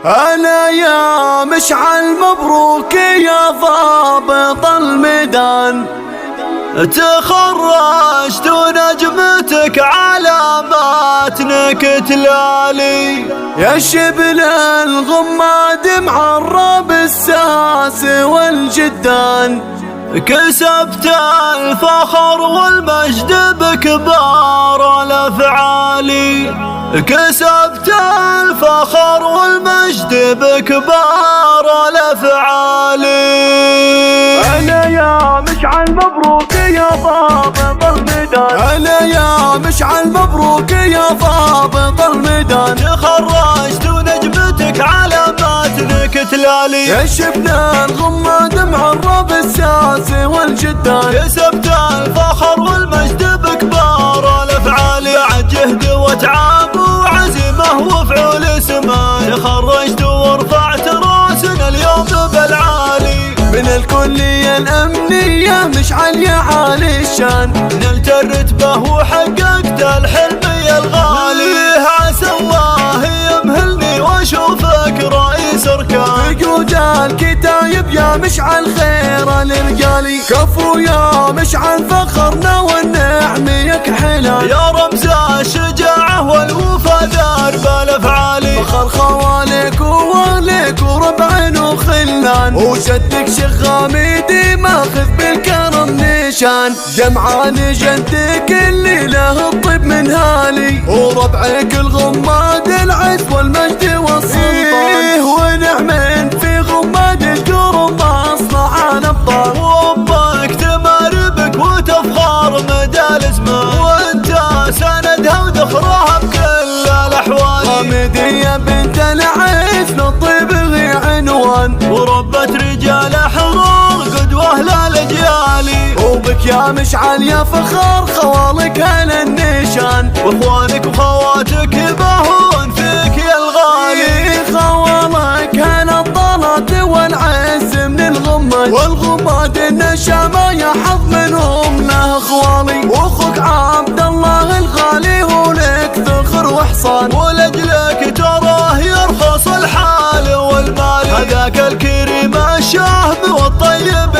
أنا يا مشعل مبروك يا ضابط الميدان، تخرجت ونجمتك علاماتنا كتلالي، يا شبل الغماد معرب الساس والجدان، كسبت الفخر والمجد بكبار الافعال، كسبت الفخر والمجد بكبار الافعال. أنا يا مشعل مبروك يا ضابط الميدان، أنا يا مشعل مبروك يا ضابط الميدان، تخرجت ونجمتك علاماتنا كتلالي، يا شبل الغماد معرب الساس والجدان، كسبت الفخر والمجد بكبار الافعال، بعد جهد وتعب وعزيمه وفعول سما، تخرجت ورفعت راسنا اليوم بالعالي، من الكلية الأمنية مشعل يا عالي الشان، نلت الرتبة وحققت الحلم يا الغالي، عسى الله يمهلني واشوفك رئيس اركان، بقود الكتايب يا مشعل خير الرجالي، كفو يا مشعل فخرنا والنعم يكحلان، يا رمز الشجاعة والوفا درب الافعال، فخر خوالك ووالك وربع وخلان، وجدك شغاميدي ماخذ بالكرم نشان، جمعان جدك اللي له الطيب من هالي، وربعك الغماد العز والمجد والسلطان، ونعم في غماد الجرم اصنع الابطال، وامك تماربك وتفخر مدى الازمان، وانت سندها وذخرها بكل الاحوال، غامدية بنت العز للطيب غي عنوان، وربت رجال حرار قدوة للاجيال، وبك يا مشعل يا فخر خوالك هلا النشان، واخوانك وخواتك يباهون فيك يا الغالي، خوالك هلا الطلات والعز من الغماد، والغماد النشامة يا حظ منهم له خوالي، واخوك عبد الله الغالي ولك ذخر وحصان، ولجلك تراه يرخص الحال والمال، هذاك الكريم الشاهب والطيب